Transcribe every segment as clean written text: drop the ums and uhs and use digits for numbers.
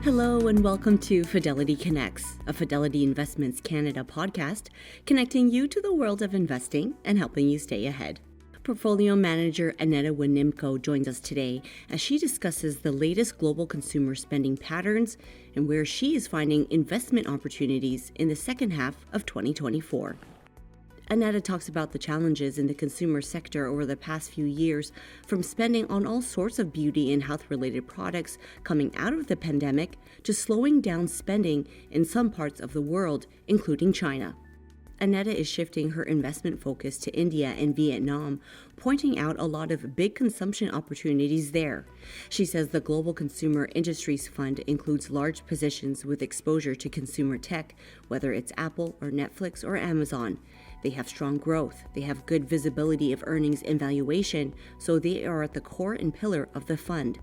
Hello and welcome to Fidelity Connects, a Fidelity Investments Canada podcast connecting you to the world of investing and helping you stay ahead. Portfolio manager Aneta Wynimko joins us today as she discusses the latest global consumer spending patterns and where she is finding investment opportunities in the second half of 2024. Aneta talks about the challenges in the consumer sector over the past few years, from spending on all sorts of beauty and health-related products coming out of the pandemic to slowing down spending in some parts of the world, including China. Aneta is shifting her investment focus to India and Vietnam, pointing out a lot of big consumption opportunities there. She says the Global Consumer Industries Fund includes large positions with exposure to consumer tech, whether it's Apple or Netflix or Amazon. They have strong growth, they have good visibility of earnings and valuation, so they are at the core and pillar of the fund.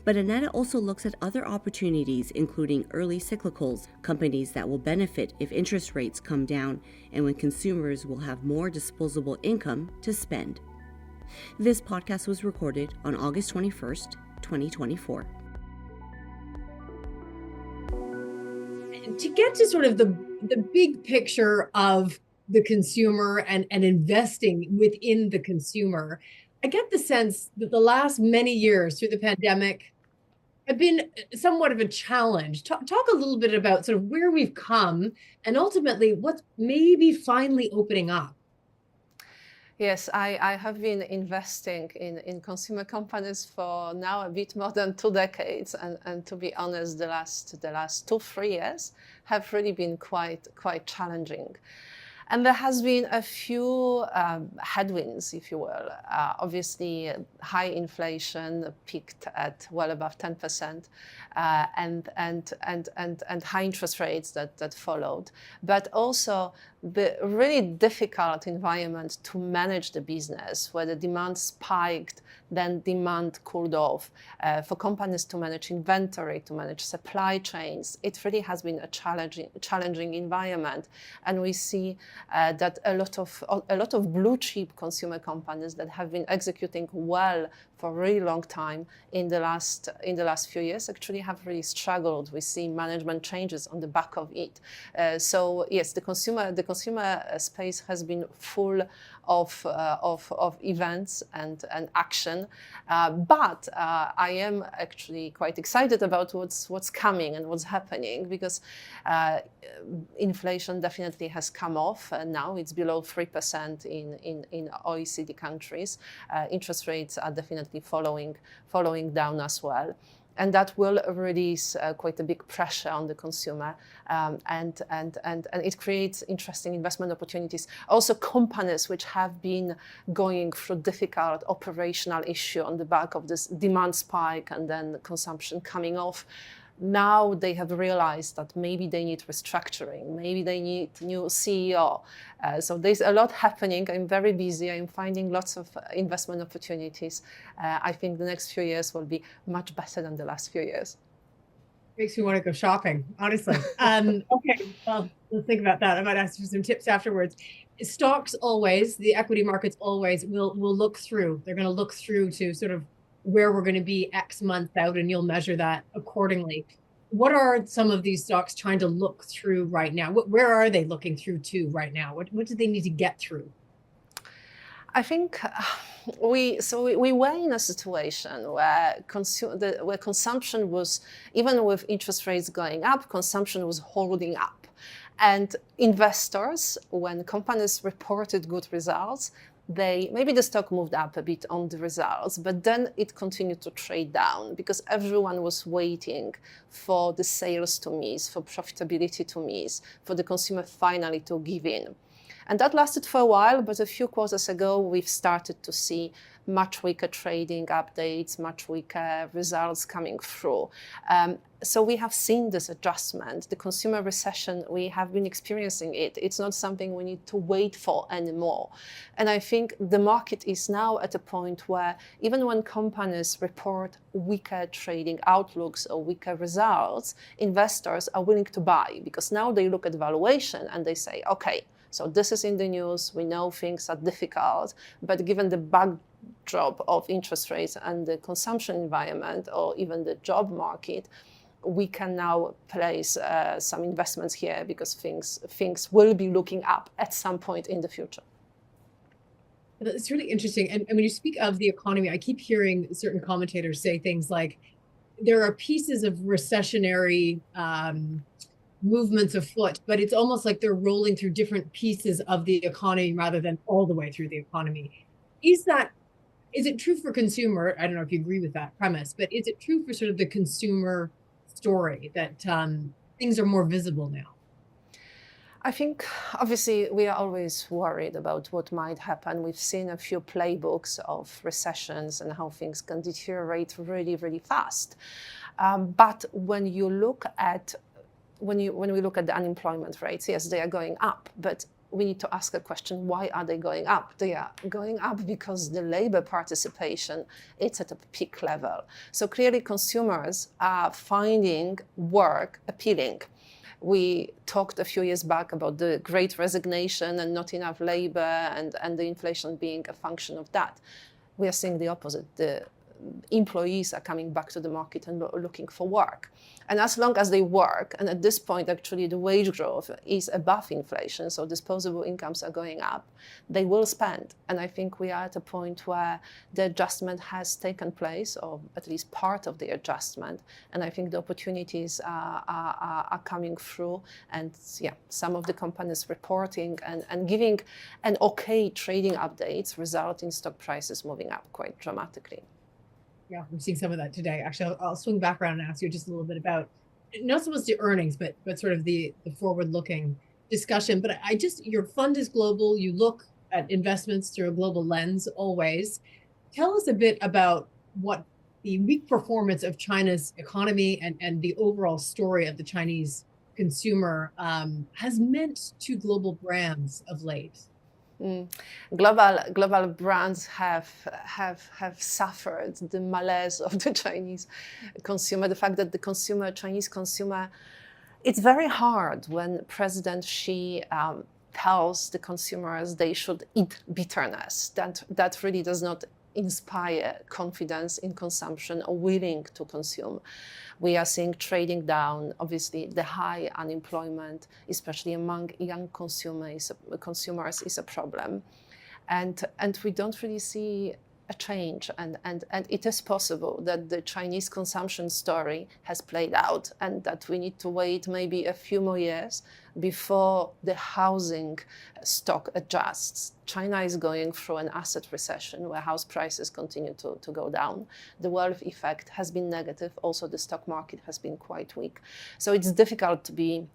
But Aneta also looks at other opportunities, including early cyclicals, companies that will benefit if interest rates come down, and when consumers will have more disposable income to spend. This podcast was recorded on August 21st, 2024. To get to sort of the big picture of the consumer and investing within the consumer, I get the sense that the last many years through the pandemic have been somewhat of a challenge. Talk a little bit about sort of where we've come and ultimately what's maybe finally opening up. Yes, I have been investing in consumer companies for now a bit more than 2 decades, and to be honest, the last 2-3 years have really been quite challenging. And there has been a few headwinds, if you will. Obviously, high inflation peaked at well above 10%, and high interest rates that followed. But also the really difficult environment to manage the business, where the demand spiked, then demand cooled off. For companies to manage inventory, to manage supply chains, it really has been a challenging environment. And we see that a lot of blue chip consumer companies that have been executing well for a really long time in the last few years actually have really struggled. We see management changes on the back of it. So yes, the consumer space has been full of events and action, but I am actually quite excited about what's coming and what's happening, because inflation definitely has come off, and now it's below 3% in OECD countries. Interest rates are definitely following down as well. And that will release quite a big pressure on the consumer, and it creates interesting investment opportunities. Also, companies which have been going through difficult operational issue on the back of this demand spike and then consumption coming off, now they have realized that maybe they need restructuring, maybe they need new CEO. So there's a lot happening. I'm very busy. I'm finding lots of investment opportunities. I think the next few years will be much better than the last few years. Makes me want to go shopping, honestly. Okay, well, let's think about that. I might ask you some tips afterwards. Stocks always, the equity markets always will look through. They're going to look through to sort of where we're going to be X months out, and you'll measure that accordingly. What are some of these stocks trying to look through right now? Where are they looking through to right now? What do they need to get through? I think we were in a situation where consumption was, even with interest rates going up, consumption was holding up. And investors, when companies reported good results, maybe the stock moved up a bit on the results, but then it continued to trade down because everyone was waiting for the sales to miss, for profitability to miss, for the consumer finally to give in. And that lasted for a while, but a few quarters ago, we've started to see much weaker trading updates, much weaker results coming through. So we have seen this adjustment. The consumer recession, we have been experiencing it. It's not something we need to wait for anymore. And I think the market is now at a point where even when companies report weaker trading outlooks or weaker results, investors are willing to buy, because now they look at valuation and they say, okay, so this is in the news, we know things are difficult, but given the backdrop of interest rates and the consumption environment or even the job market, we can now place some investments here because things will be looking up at some point in the future. It's really interesting. And when you speak of the economy, I keep hearing certain commentators say things like there are pieces of recessionary movements afoot, but it's almost like they're rolling through different pieces of the economy rather than all the way through the economy. Is it true for consumer? I don't know if you agree with that premise, but is it true for sort of the consumer story that things are more visible now? I think, obviously, we are always worried about what might happen. We've seen a few playbooks of recessions and how things can deteriorate really, really fast. But when we look at the unemployment rates, yes, they are going up. But we need to ask a question: why are they going up? They are going up because the labor participation is at a peak level. So clearly, consumers are finding work appealing. We talked a few years back about the great resignation and not enough labor and the inflation being a function of that. We are seeing the opposite. The employees are coming back to the market and looking for work. And as long as they work, and at this point, actually, the wage growth is above inflation, so disposable incomes are going up, they will spend. And I think we are at a point where the adjustment has taken place, or at least part of the adjustment. And I think the opportunities are coming through. And yeah, some of the companies reporting and giving an okay trading updates result in stock prices moving up quite dramatically. Yeah, we're seeing some of that today. Actually, I'll swing back around and ask you just a little bit about not so much the earnings, but sort of the forward-looking discussion. But your fund is global. You look at investments through a global lens always. Tell us a bit about what the weak performance of China's economy and the overall story of the Chinese consumer has meant to global brands of late. Global brands have suffered the malaise of the Chinese consumer. The fact that the Chinese consumer, it's very hard when President Xi tells the consumers they should eat bitterness. That really does not inspire confidence in consumption or willing to consume. We are seeing trading down. Obviously, the high unemployment, especially among young consumers, is a problem. And we don't really see a change. And it is possible that the Chinese consumption story has played out and that we need to wait maybe a few more years before the housing stock adjusts. China is going through an asset recession where house prices continue to go down. The wealth effect has been negative. Also, the stock market has been quite weak. So it's difficult to be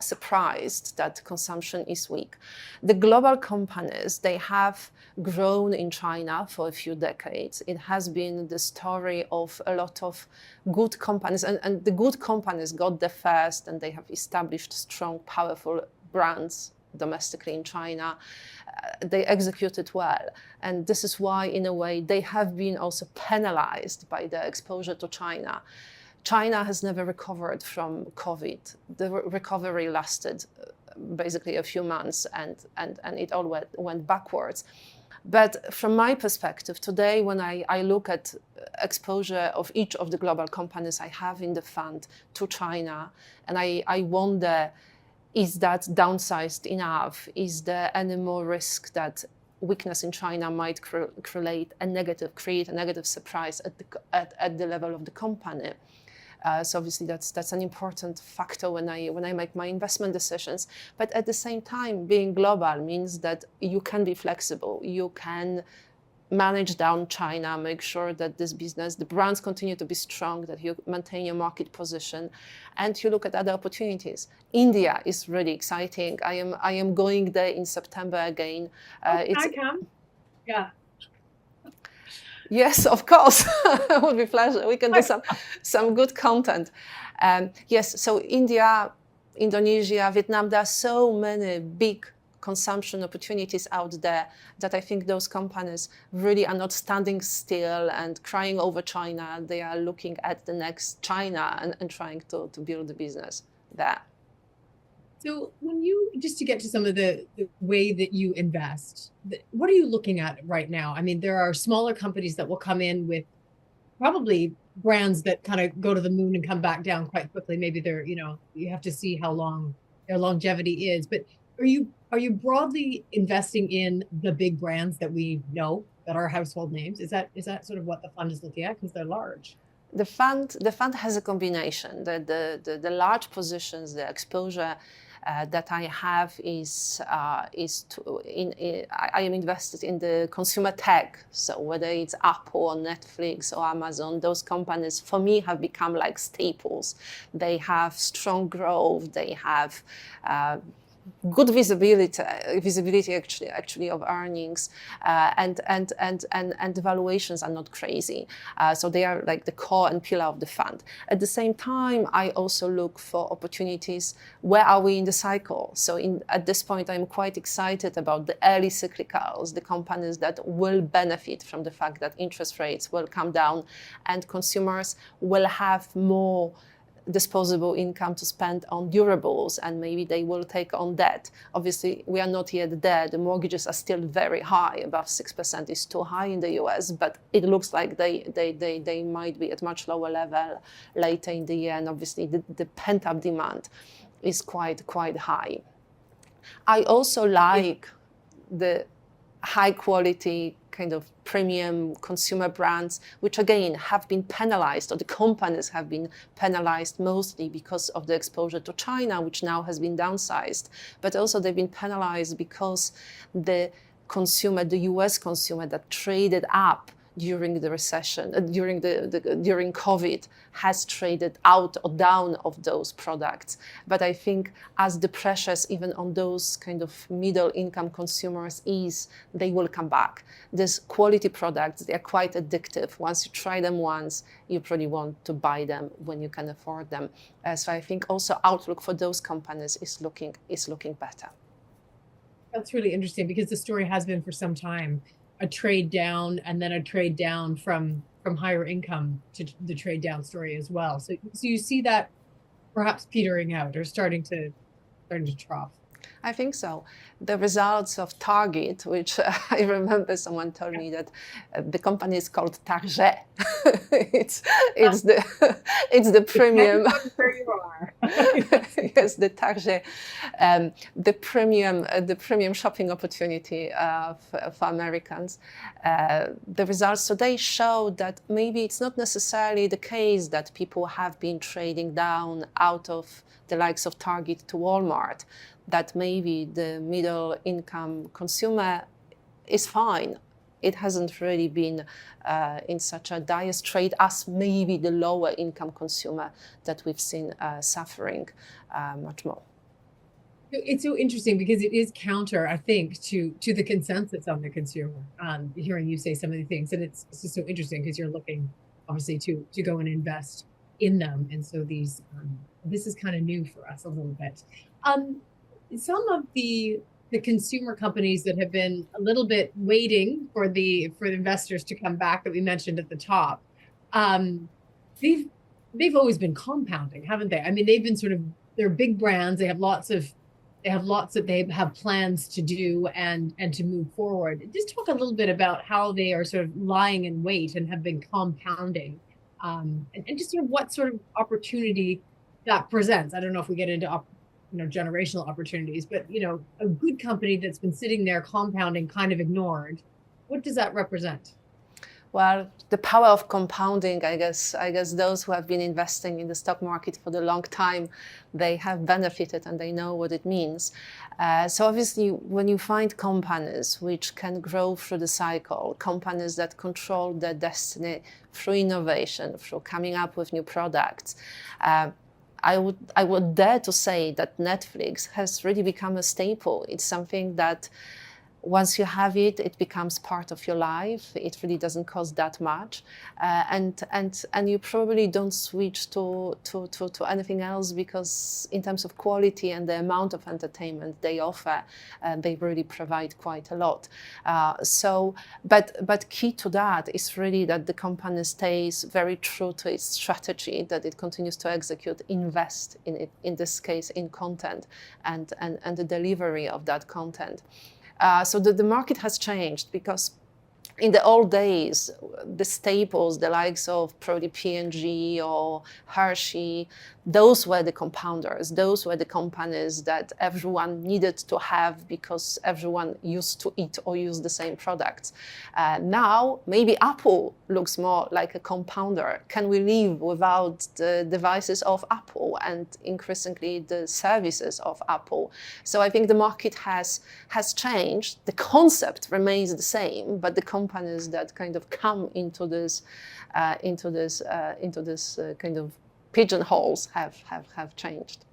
surprised that consumption is weak. The global companies, they have grown in China for a few decades. It has been the story of a lot of good companies, and the good companies got there first, and they have established strong, powerful brands domestically in China. They executed well. And this is why, in a way, they have been also penalized by their exposure to China. China has never recovered from COVID. The recovery lasted basically a few months and it all went backwards. But from my perspective, today, when I look at exposure of each of the global companies I have in the fund to China, and I wonder, is that downsized enough? Is there any more risk that weakness in China might create a negative surprise at the level of the company? So obviously that's an important factor when I make my investment decisions. But at the same time, being global means that you can be flexible. You can manage down China, make sure that this business, the brands continue to be strong, that you maintain your market position, and you look at other opportunities. India is really exciting. I am going there in September again. I come. Yeah. Yes, of course. It would be a pleasure. We can do some good content. Yes, so India, Indonesia, Vietnam, there are so many big consumption opportunities out there that I think those companies really are not standing still and crying over China. They are looking at the next China and trying to build the business there. So when just to get to some of the way that you invest, what are you looking at right now? I mean, there are smaller companies that will come in with probably brands that kind of go to the moon and come back down quite quickly. Maybe they're, you have to see how long their longevity is. But are you broadly investing in the big brands that we know that are household names? Is that sort of what the fund is looking at, because they're large? The fund has a combination. The large positions, the exposure that I have I am invested in the consumer tech. So whether it's Apple or Netflix or Amazon, those companies for me have become like staples. They have strong growth. They have good visibility actually of earnings, and the valuations are not crazy. So they are like the core and pillar of the fund. At the same time, I also look for opportunities. Where are we in the cycle? So at this point, I'm quite excited about the early cyclicals, the companies that will benefit from the fact that interest rates will come down and consumers will have more disposable income to spend on durables, and maybe they will take on debt. Obviously, we are not yet there. The mortgages are still very high. Above 6% is too high in the US, but it looks like they might be at much lower level later in the year. And obviously, the pent-up demand is quite high. I also like the high quality kind of premium consumer brands, which again have been penalized, or the companies have been penalized mostly because of the exposure to China, which now has been downsized. But also they've been penalized because the consumer, the US consumer that traded up during the recession, during COVID, has traded out or down of those products. But I think as the pressures even on those kind of middle income consumers ease, they will come back. These quality products, they are quite addictive. Once you try them once, you probably want to buy them when you can afford them. So I think also outlook for those companies is looking better. That's really interesting, because the story has been for some time a trade down, and then a trade down from higher income to the trade down story as well. So you see that perhaps petering out or starting to trough. I think so. The results of Target, which I remember someone told me that the company is called Target. it's the premium. Where you are. Yes, the Target, the premium shopping opportunity for Americans. The results today show that maybe it's not necessarily the case that people have been trading down out of the likes of Target to Walmart, that maybe the middle income consumer is fine. It hasn't really been in such a dire strait as maybe the lower income consumer that we've seen suffering much more. It's so interesting, because it is counter, I think, to the consensus on the consumer. Hearing you say some of the things, and it's just so interesting, because you're looking obviously to go and invest in them, and so this is kind of new for us a little bit. Some of the consumer companies that have been a little bit waiting for the investors to come back, that we mentioned at the top, they've always been compounding, haven't they? I mean, they've been they're big brands. They have lots of they have plans to do and to move forward. Just talk a little bit about how they are sort of lying in wait and have been compounding, and just sort of what sort of opportunity that presents. I don't know if we get into generational opportunities, but a good company that's been sitting there compounding, kind of ignored, what does that represent? Well, the power of compounding, I guess those who have been investing in the stock market for the long time, they have benefited and they know what it means. So obviously, when you find companies which can grow through the cycle, companies that control their destiny through innovation, through coming up with new products, I would dare to say that Netflix has really become a staple. It's something that once you have it, it becomes part of your life. It really doesn't cost that much, and you probably don't switch to anything else, because in terms of quality and the amount of entertainment they offer, they really provide quite a lot. But key to that is really that the company stays very true to its strategy, that it continues to execute, invest in it, in this case in content and the delivery of that content. So the market has changed, because in the old days, the staples, the likes of Prodi P&G or Hershey, those were the compounders. Those were the companies that everyone needed to have because everyone used to eat or use the same products. Now, maybe Apple looks more like a compounder. Can we live without the devices of Apple and increasingly the services of Apple? So I think the market has changed. The concept remains the same, but the companies that kind of come into this kind of pigeonholes have changed.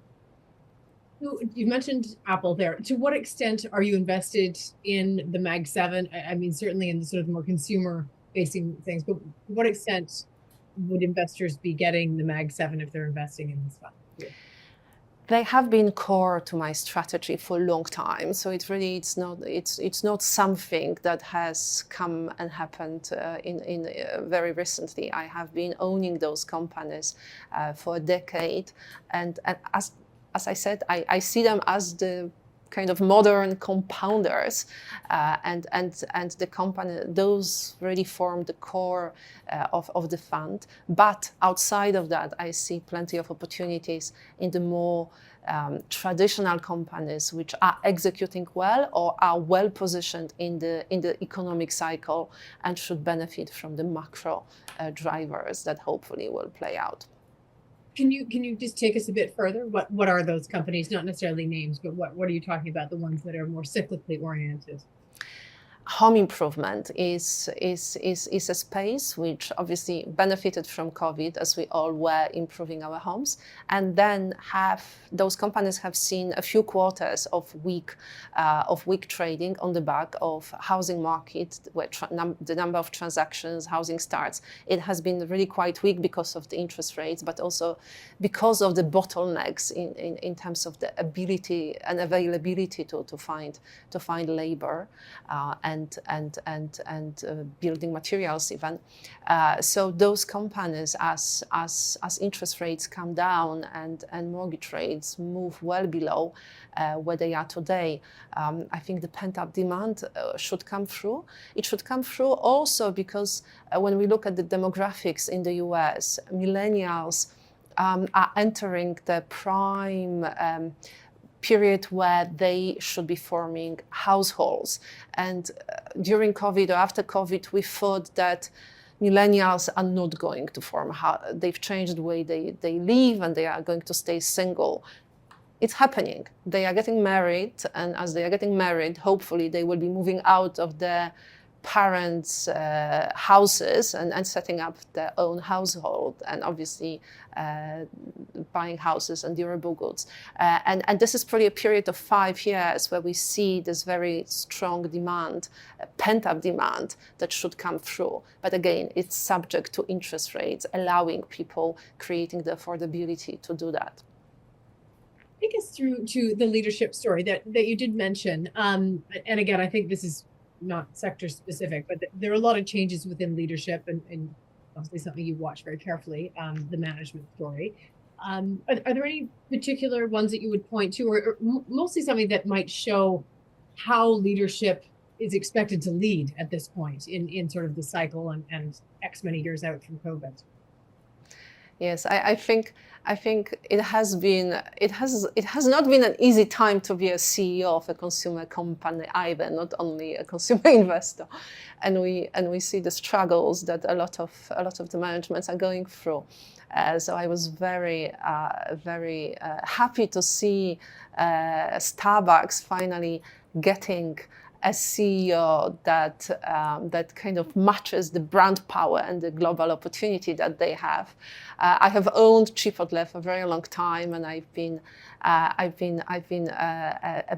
You mentioned Apple there. To what extent are you invested in the Mag 7? I mean, certainly in the sort of more consumer-facing things, but to what extent would investors be getting the Mag 7 if they're investing in this fund? Yeah. They have been core to my strategy for a long time. So it's not something that has come and happened in very recently. I have been owning those companies for a decade, and as I said, I see them as the kind of modern compounders, and the company, those really form the core of the fund. But outside of that, I see plenty of opportunities in the more traditional companies which are executing well or are well positioned in the economic cycle and should benefit from the macro drivers that hopefully will play out. Can you just take us a bit further? What are those companies? Not necessarily names, but what are you talking about? The ones that are more cyclically oriented? Home improvement is a space which obviously benefited from COVID, as we all were improving our homes, and then those companies have seen a few quarters of weak trading on the back of housing market, where the number of transactions, housing starts, it has been really quite weak because of the interest rates, but also because of the bottlenecks in terms of the ability and availability to find labor and building materials even. So those companies, as interest rates come down and mortgage rates move well below where they are today, I think the pent-up demand should come through. It should come through also because when we look at the demographics in the US, millennials are entering the prime period where they should be forming households. And during COVID or after COVID, we thought that millennials are not going to form, they've changed the way they live and they are going to stay single. It's happening. They are getting married, and as they are getting married, hopefully they will be moving out of their parents' houses and setting up their own household, and obviously buying houses and durable goods. And this is probably a period of 5 years where we see this very strong demand, pent-up demand that should come through. But again, it's subject to interest rates, allowing people, creating the affordability to do that. Take us through to the leadership story that you did mention. And again, I think this is not sector specific, but there are a lot of changes within leadership, and obviously something you watch very carefully, the management story. Are there any particular ones that you would point to, or mostly something that might show how leadership is expected to lead at this point in sort of the cycle and X many years out from COVID? Yes, I think it has not been an easy time to be a CEO of a consumer company either, not only a consumer investor, and we see the struggles that a lot of the managements are going through. So I was very happy to see Starbucks finally getting a CEO that kind of matches the brand power and the global opportunity that they have. I have owned Chipotle for a very long time, and I've been a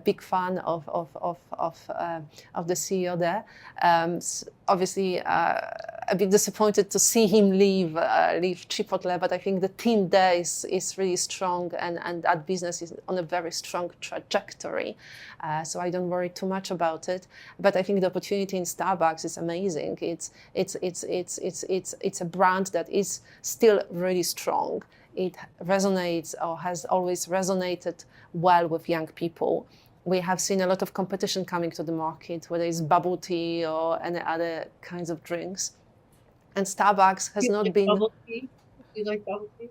big fan of the CEO there. Obviously, a bit disappointed to see him leave Chipotle, but I think the team there is really strong, and that business is on a very strong trajectory. So I don't worry too much about it. But I think the opportunity in Starbucks is amazing. It's a brand that is still really strong. It resonates, or has always resonated well with young people. we have seen a lot of competition coming to the market, whether it's bubble tea or any other kinds of drinks. And Starbucks has not been. Bubble tea? Do you like bubble tea?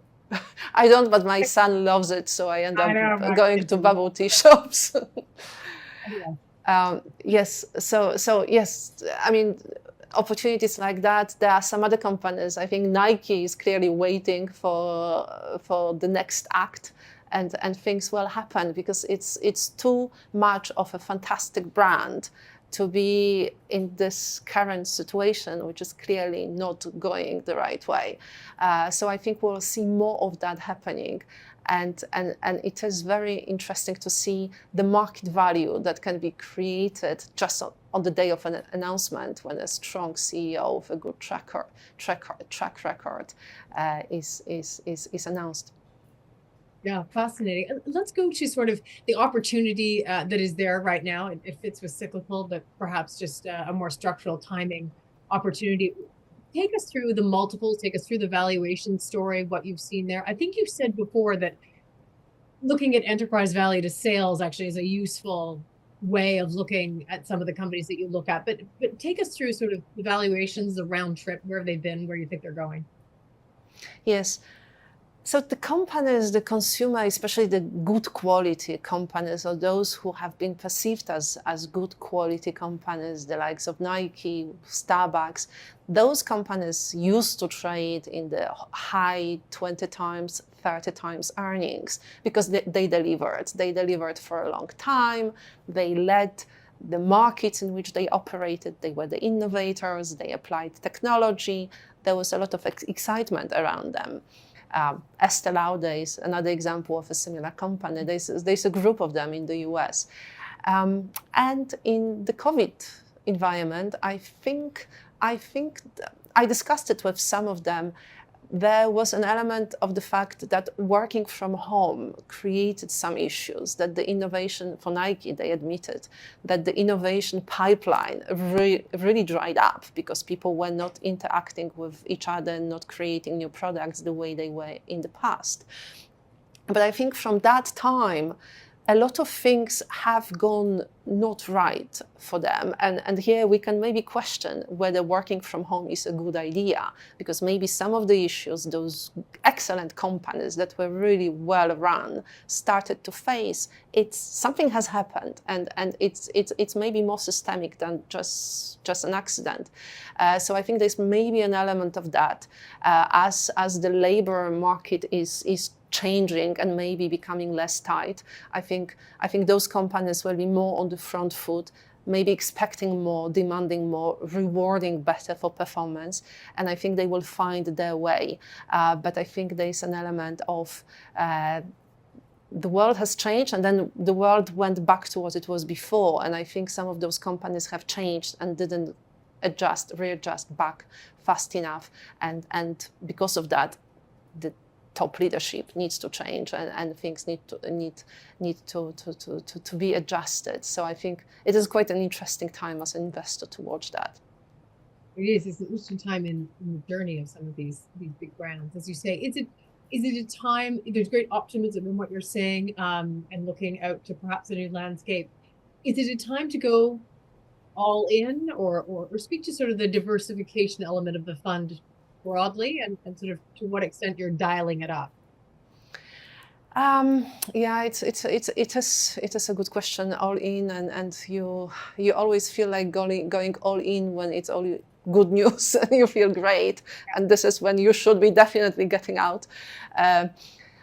I don't, but my son loves it, so I end up going to bubble tea shops. Yes, so yes, I mean, opportunities like that. There are some other companies. I think Nike is clearly waiting for the next act, and things will happen, because it's too much of a fantastic brand to be in this current situation, which is clearly not going the right way. So I think we'll see more of that happening. And it is very interesting to see the market value that can be created just on the day of an announcement, when a strong CEO with a good track record is announced. Yeah, fascinating. And let's go to sort of the opportunity that is there right now. It fits with cyclical, but perhaps just a more structural timing opportunity. Take us through the multiples, take us through the valuation story, what you've seen there. I think you've said before that looking at enterprise value to sales actually is a useful way of looking at some of the companies that you look at. But take us through sort of the valuations, the round trip, where have they been, where you think they're going? Yes. So the companies, the consumer, especially the good quality companies, or those who have been perceived as good quality companies, the likes of Nike, Starbucks, those companies used to trade in the high 20 times, 30 times earnings, because they delivered. They delivered for a long time. They led the markets in which they operated. They were the innovators. They applied technology. There was a lot of excitement around them. Estée Lauder is another example of a similar company. There's a group of them in the US. And in the COVID environment, I think I discussed it with some of them. There was an element of the fact that working from home created some issues, that the innovation for Nike, they admitted that the innovation pipeline really dried up because people were not interacting with each other and not creating new products the way they were in the past. But I think from that time, a lot of things have gone not right for them. And here we can maybe question whether working from home is a good idea, because maybe some of the issues those excellent companies that were really well run started to face, something has happened, and it's maybe more systemic than just an accident. So I think there's maybe an element of that as the labor market is changing and maybe becoming less tight. I think those companies will be more on the front foot, maybe expecting more, demanding more, rewarding better for performance, and I think they will find their way. But I think there's an element of the world has changed, and then the world went back to what it was before, and I think some of those companies have changed and didn't readjust back fast enough, and because of that, the top leadership needs to change, and things need to be adjusted. So I think it is quite an interesting time as an investor to watch that. It is. It's an interesting time in the journey of some of these big brands. As you say, is it a time, there's great optimism in what you're saying, and looking out to perhaps a new landscape. Is it a time to go all in, or speak to sort of the diversification element of the fund broadly, and sort of to what extent you're dialing it up? Yeah, it is a good question. All in, and you always feel like going all in when it's all good news and you feel great, and this is when you should be definitely getting out.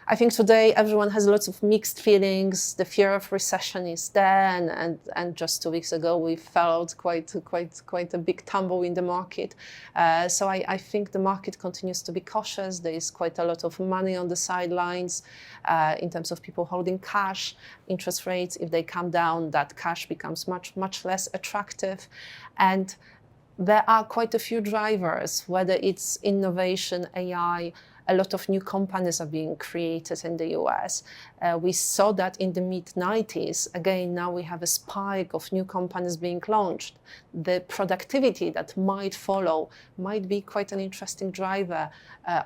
I think today everyone has lots of mixed feelings. The fear of recession is there, and just 2 weeks ago we felt quite a big tumble in the market. So I think the market continues to be cautious. There is quite a lot of money on the sidelines in terms of people holding cash. Interest rates, if they come down, that cash becomes much less attractive, and there are quite a few drivers, whether it's innovation, AI. A lot of new companies are being created in the US. We saw that in the mid-90s. Again, now we have a spike of new companies being launched. The productivity that might follow might be quite an interesting driver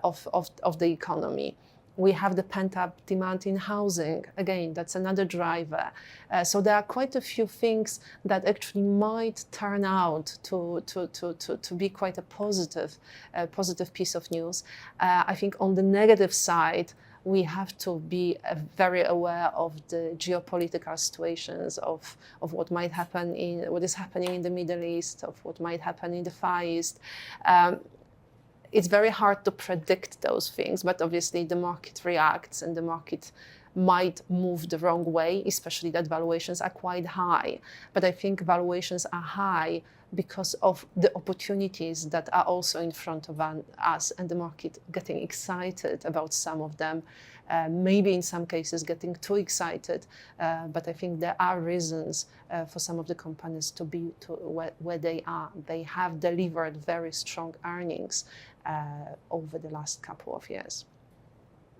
of the economy. We have the pent-up demand in housing. Again, that's another driver. So there are quite a few things that actually might turn out to be quite a positive piece of news. I think on the negative side, we have to be very aware of the geopolitical situations of what might happen what is happening in the Middle East, of what might happen in the Far East. It's very hard to predict those things, but obviously the market reacts and the market might move the wrong way, especially that valuations are quite high. But I think valuations are high because of the opportunities that are also in front of us and the market getting excited about some of them, maybe in some cases getting too excited. But I think there are reasons for some of the companies to be where they are. They have delivered very strong earnings over the last couple of years.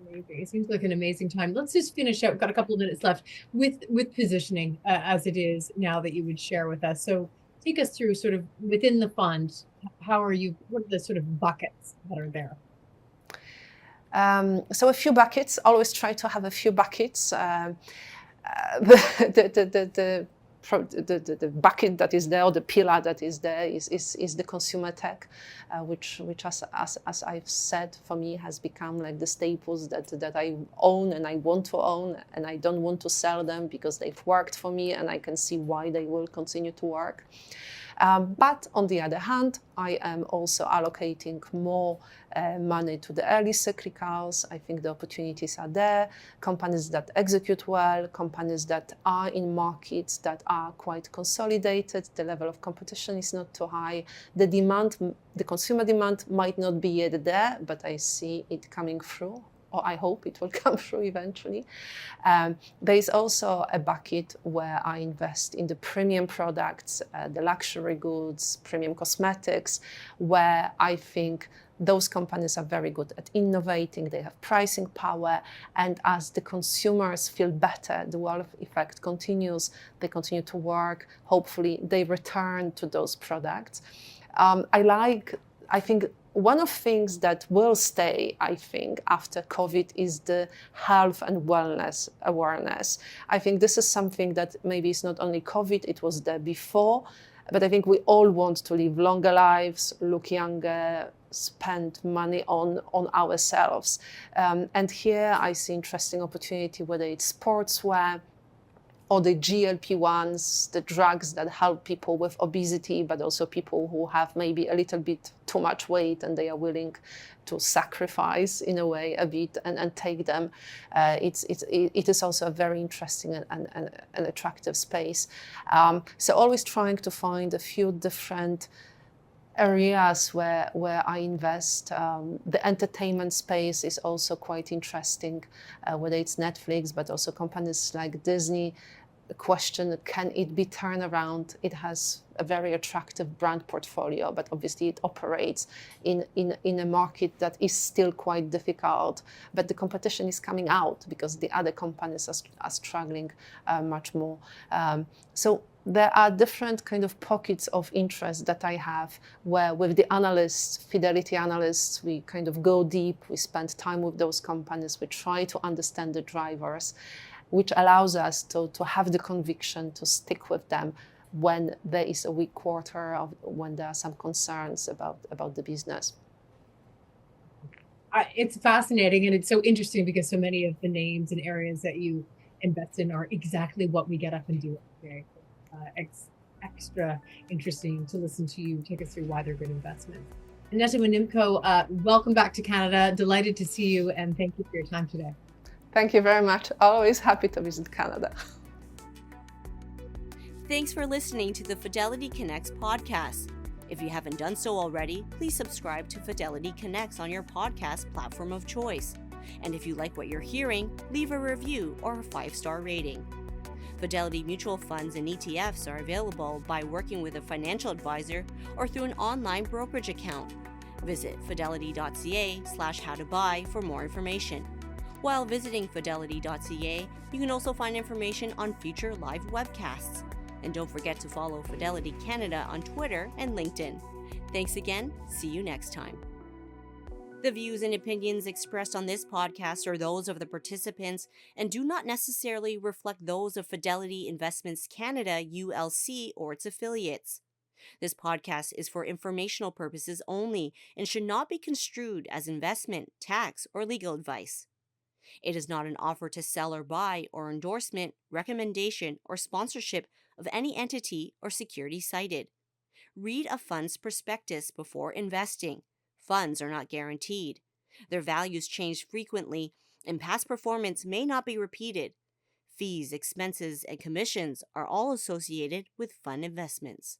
Amazing. It seems like an amazing time. Let's just finish up. We've got a couple of minutes left with positioning as it is now that you would share with us. So take us through sort of within the fund. What are the sort of buckets that are there? So a few buckets. Always try to have a few buckets. The bucket that is there, or the pillar that is there, is the consumer tech, which as I've said, for me has become like the staples that I own and I want to own, and I don't want to sell them because they've worked for me and I can see why they will continue to work. But on the other hand, I am also allocating more money to the early cyclicals. I think the opportunities are there. Companies that execute well, companies that are in markets that are quite consolidated. The level of competition is not too high. The consumer demand might not be yet there, but I see it coming through, or I hope it will come through eventually. There is also a bucket where I invest in the premium products, the luxury goods, premium cosmetics, where I think those companies are very good at innovating, they have pricing power, and as the consumers feel better, the wealth effect continues, they continue to work, hopefully they return to those products. I think one of the things that will stay, I think, after COVID is the health and wellness awareness. I think this is something that maybe it's not only COVID, it was there before, but I think we all want to live longer lives, look younger, spend money on ourselves. And here I see interesting opportunity, whether it's sportswear, or the GLP-1s, the drugs that help people with obesity, but also people who have maybe a little bit too much weight and they are willing to sacrifice in a way a bit and take them. It is also a very interesting and attractive space. So always trying to find a few different areas where I invest. The entertainment space is also quite interesting, whether it's Netflix, but also companies like Disney. The question, can it be turned around? It has a very attractive brand portfolio, but obviously it operates in a market that is still quite difficult. But the competition is coming out because the other companies are struggling much more. So there are different kind of pockets of interest that I have where with the analysts, Fidelity analysts, we kind of go deep, we spend time with those companies, we try to understand the drivers, which allows us to have the conviction to stick with them when there is a weak quarter, or when there are some concerns about the business. It's fascinating, and it's so interesting because so many of the names and areas that you invest in are exactly what we get up and do every day. Extra interesting to listen to you take us through why they're good investments. Aneta Wynimko, welcome back to Canada. Delighted to see you, and thank you for your time today. Thank you very much. Always happy to visit Canada. Thanks for listening to the Fidelity Connects podcast. If you haven't done so already, please subscribe to Fidelity Connects on your podcast platform of choice. And if you like what you're hearing, leave a review or a 5-star rating. Fidelity mutual funds and ETFs are available by working with a financial advisor or through an online brokerage account. Visit fidelity.ca/how-to-buy for more information. While visiting fidelity.ca, you can also find information on future live webcasts. And don't forget to follow Fidelity Canada on Twitter and LinkedIn. Thanks again. See you next time. The views and opinions expressed on this podcast are those of the participants and do not necessarily reflect those of Fidelity Investments Canada, ULC, or its affiliates. This podcast is for informational purposes only and should not be construed as investment, tax, or legal advice. It is not an offer to sell or buy or endorsement, recommendation, or sponsorship of any entity or security cited. Read a fund's prospectus before investing. Funds are not guaranteed. Their values change frequently, and past performance may not be repeated. Fees, expenses, and commissions are all associated with fund investments.